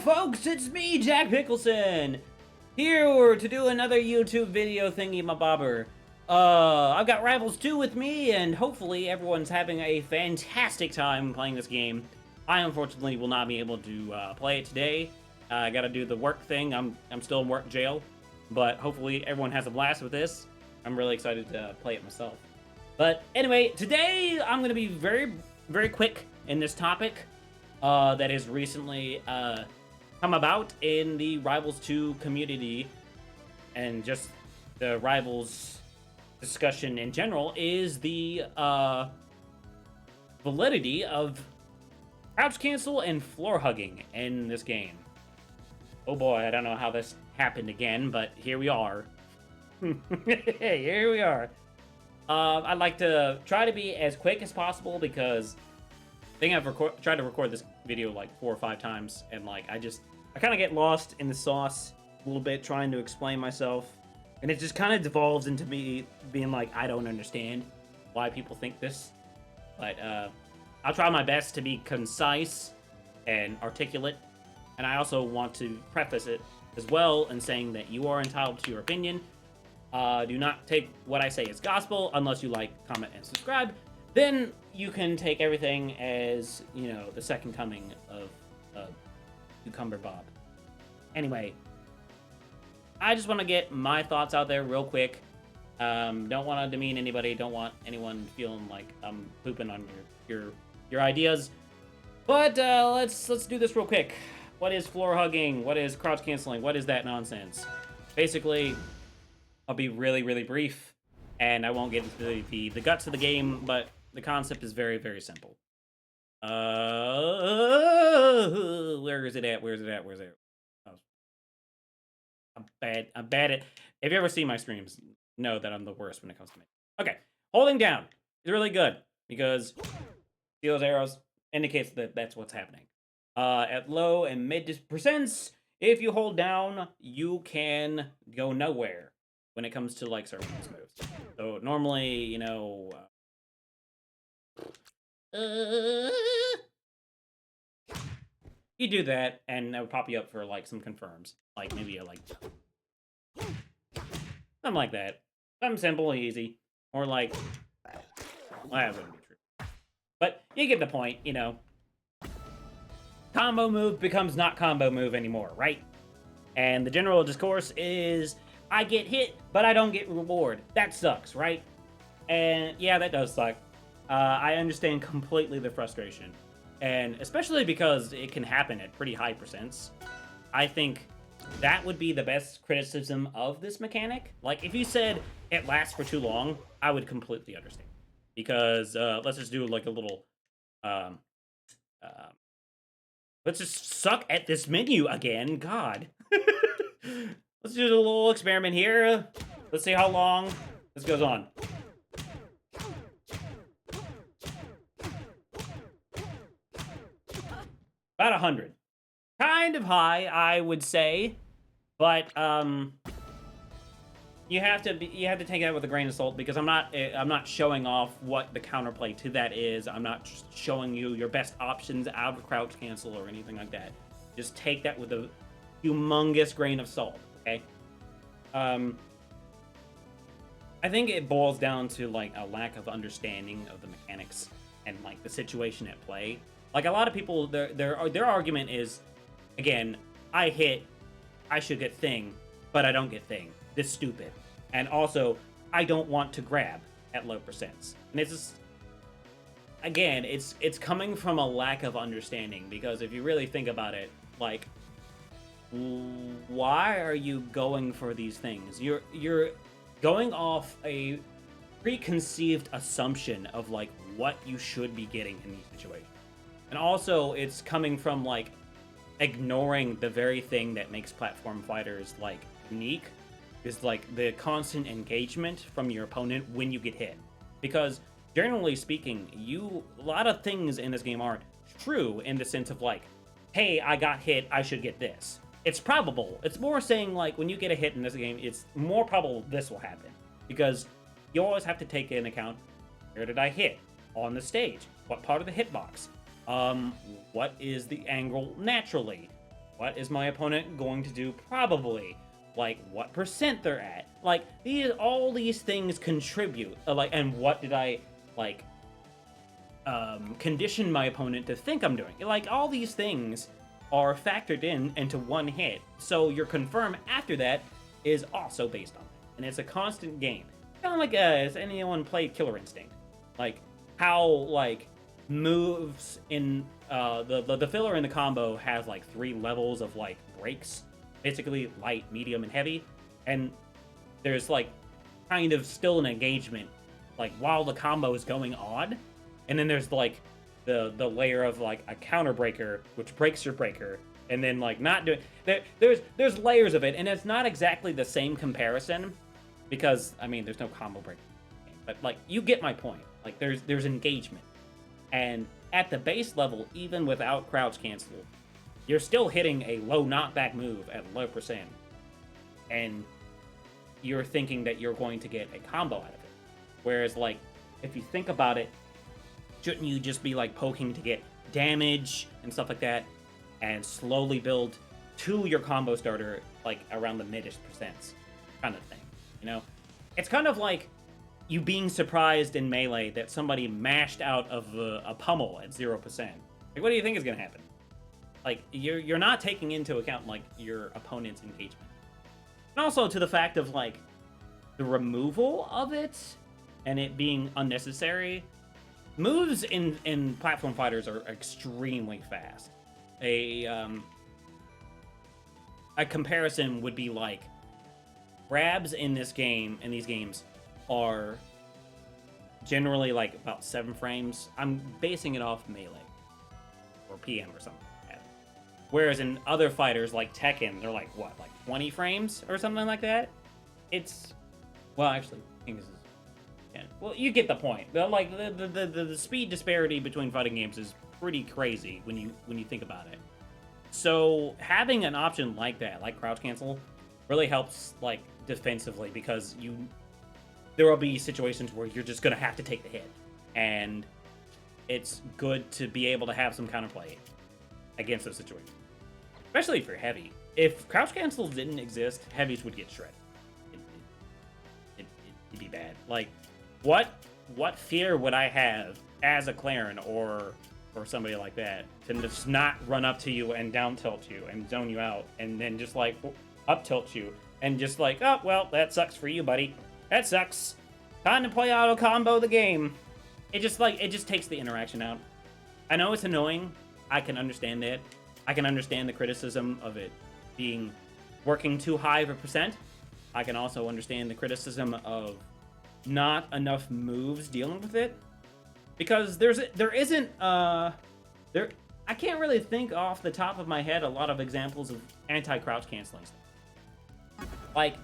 folks, it's me, Jack Pickleson, here to do another YouTube video thingy-mabobber. I've got Rivals 2 with me, and hopefully everyone's having a fantastic time playing this game. I unfortunately will not be able to play it today. I gotta do the work thing. I'm still in work jail, but hopefully everyone has a blast with this. I'm really excited to play it myself. But anyway, today I'm gonna be very, very quick in this topic that has recently come about in the Rivals 2 community, and just the Rivals discussion in general, is the validity of crouch cancel and floor hugging in this game. Oh boy, I don't know how this happened again, but here we are. Here we are. I'd like to try to be as quick as possible because I think I've tried to record this video like 4 or 5 times, and like I kind of get lost in the sauce a little bit trying to explain myself, and it just kind of devolves into me being like, I don't understand why people think this. But I'll try my best to be concise and articulate, and I also want to preface it as well in saying that you are entitled to your opinion. Do not take what I say as gospel unless you like, comment, and subscribe. Then you can take everything as, you know, the second coming of Cucumber Bob. Anyway, I just want to get my thoughts out there real quick. Don't want to demean anybody. Don't want anyone feeling like I'm pooping on your ideas. But let's do this real quick. What is floor hugging? What is crouch canceling? What is that nonsense? Basically, I'll be really, really brief, and I won't get into the guts of the game, but the concept is very, very simple. Where is it at? Where's it at? Where's it at? Oh. I'm bad at... If you ever see my streams, know that I'm the worst when it comes to me. Okay, holding down is really good, because see those arrows? Indicates that that's what's happening. At low and mid percents, if you hold down, you can go nowhere when it comes to like certain moves. So normally, you know, you do that, and that would pop you up for like some confirms, like maybe a like something like that, something simple and easy, or like, well, that wouldn't be true, but you get the point, you know. Combo move becomes not combo move anymore, right? And the general discourse is, I get hit, but I don't get reward. That sucks, right? And yeah, that does suck. I understand completely the frustration. And especially because it can happen at pretty high percents. I think that would be the best criticism of this mechanic. Like, if you said it lasts for too long, I would completely understand. Because, let's just do like a little, let's just suck at this menu again. God. Let's do a little experiment here. Let's see how long this goes on. About 100. Kind of high, I would say, but you have to take that with a grain of salt, because I'm not showing off what the counterplay to that is. I'm not just showing you your best options out of crouch cancel or anything like that. Just take that with a humongous grain of salt, okay? I think it boils down to like a lack of understanding of the mechanics and like the situation at play. Like, a lot of people, their argument is, again, I hit, I should get thing, but I don't get thing. This is stupid. And also, I don't want to grab at low percents. And it's just, again, it's coming from a lack of understanding, because if you really think about it, like, why are you going for these things? You're going off a preconceived assumption of like what you should be getting in these situations. And also, it's coming from like ignoring the very thing that makes platform fighters like unique, is like the constant engagement from your opponent when you get hit. Because generally speaking, a lot of things in this game aren't true in the sense of like, hey, I got hit, I should get this. It's probable. It's more saying like, when you get a hit in this game, it's more probable this will happen, because you always have to take into account, where did I hit on the stage? What part of the hitbox? What is the angle naturally? what is my opponent going to do? Probably. Like, what percent they're at. Like, all these things contribute. Like, and what did I, like, condition my opponent to think I'm doing? Like, all these things are factored into one hit. So your confirm after that is also based on that. And it's a constant game. Kind of like, has anyone played Killer Instinct? Like, how, like, moves in, the filler in the combo has, like, 3 levels of, like, breaks. Basically, light, medium, and heavy. And there's, like, kind of still an engagement, like, while the combo is going on. And then there's, like, the layer of, like, a counter breaker, which breaks your breaker. And then, like, not doing... There's layers of it, and it's not exactly the same comparison. Because, I mean, there's no combo breaker. But, like, you get my point. Like, there's engagement. And at the base level, even without crouch cancel, you're still hitting a low knockback move at low percent. And you're thinking that you're going to get a combo out of it. Whereas, like, if you think about it, shouldn't you just be, like, poking to get damage and stuff like that, and slowly build to your combo starter, like, around the mid-ish percents kind of thing, you know? It's kind of like you being surprised in Melee that somebody mashed out of a pummel at 0%. Like, what do you think is going to happen? Like, you're not taking into account, like, your opponent's engagement. And also to the fact of, like, the removal of it and it being unnecessary. Moves in platform fighters are extremely fast. A comparison would be like, grabs in these games are generally like about 7 frames. I'm basing it off Melee or PM or something like that. Whereas in other fighters like Tekken, they're like what, like 20 frames or something like that. It's, well, actually, I think this is, yeah. Well, you get the point. Like the speed disparity between fighting games is pretty crazy when you think about it. So having an option like that, like crouch cancel, really helps like defensively, because there will be situations where you're just gonna have to take the hit, and it's good to be able to have some counterplay against those situations, especially if you're heavy. If crouch cancels didn't exist, heavies would get shredded. It'd be bad. Like, what fear would I have as a Clarin or somebody like that to just not run up to you and down tilt you and zone you out, and then just like up tilt you and just like, oh well, that sucks for you, buddy. That sucks. Time to play auto combo the game. It just takes the interaction out. I know it's annoying. I can understand it. I can understand the criticism of it being working too high of a percent. I can also understand the criticism of not enough moves dealing with it, because there isn't I can't really think off the top of my head a lot of examples of anti-crouch canceling stuff. Like,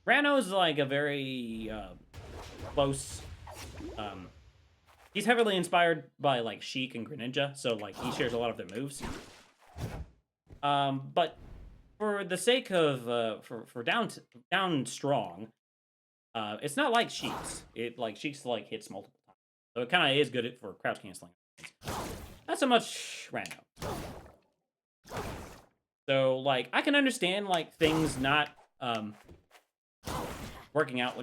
Rano's like a very close, he's heavily inspired by like Sheik and Greninja, so like he shares a lot of their moves. But for the sake of for down strong, it's not like Sheik's. Sheik's like hits multiple times, so it kind of is good for crouch canceling. Not so much Rano. So like I can understand like things not working out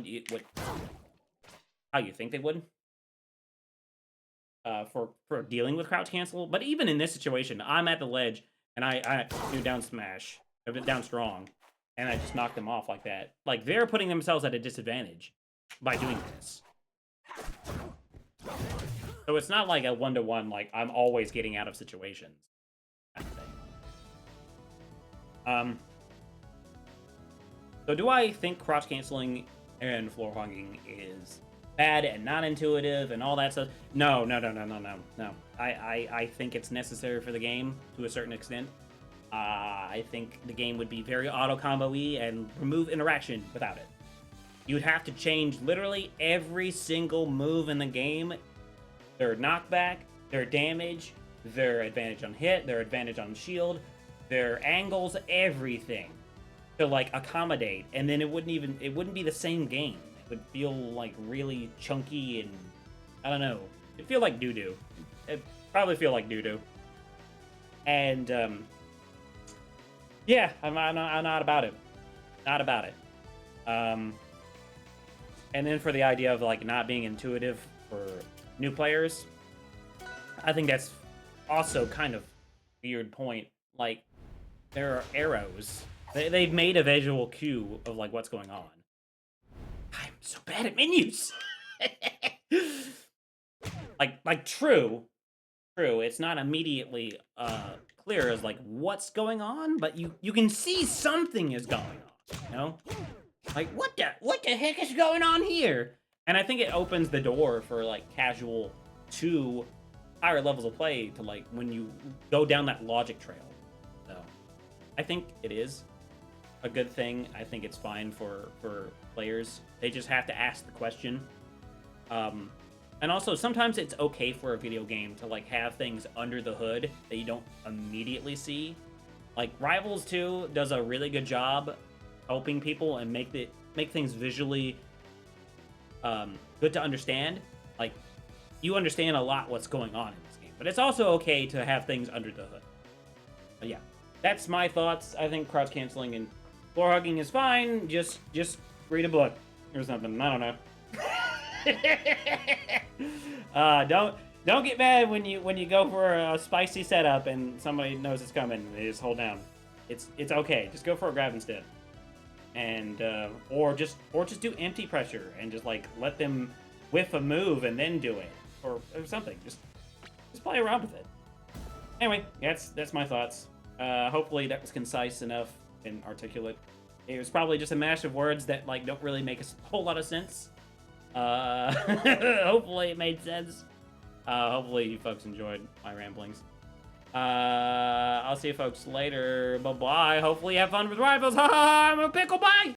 how you think they would. For dealing with crouch cancel, but even in this situation, I'm at the ledge and I do down smash, a bit down strong, and I just knock them off like that. Like, they're putting themselves at a disadvantage by doing this. So it's not like a 1-to-1, like I'm always getting out of situations kind of thing. So do I think crouch canceling and floor hogging is bad and not intuitive and all that stuff? No. I think it's necessary for the game to a certain extent. I think the game would be very auto combo-y and remove interaction without it. You'd have to change literally every single move in the game. Their knockback, their damage, their advantage on hit, their advantage on shield, their angles, everything to like accommodate, and then it wouldn't be the same game. Would feel like really chunky and I don't know. It'd feel like doo-doo. it probably feel like doo-doo. And yeah, I'm not about it. Not about it. And then for the idea of like not being intuitive for new players, I think that's also kind of weird point. Like there are arrows. They've made a visual cue of like what's going on. I'm so bad at menus. like true. It's not immediately clear as like what's going on, but you can see something is going on, you know? Like what the heck is going on here? And I think it opens the door for like casual to higher levels of play to like when you go down that logic trail. So I think it is a good thing. I think it's fine for players. They just have to ask the question. And also sometimes it's okay for a video game to like have things under the hood that you don't immediately see. Like Rivals 2 does a really good job helping people and make things visually good to understand. Like you understand a lot what's going on in this game, but it's also okay to have things under the hood. But yeah, that's my thoughts. I think crouch canceling and floor hugging is fine. Just read a book or something. I don't know. Don't get mad when you go for a spicy setup and somebody knows it's coming. They just hold down. It's okay. Just go for a grab instead, and or just do empty pressure and just like let them whiff a move and then do it or something. Just play around with it. Anyway, that's my thoughts. Hopefully that was concise enough and articulate. It was probably just a mash of words that like don't really make a whole lot of sense. Hopefully it made sense. Hopefully you folks enjoyed my ramblings. I'll see you folks later. Bye-bye. Hopefully you have fun with Rivals. I'm a Pickle. Bye!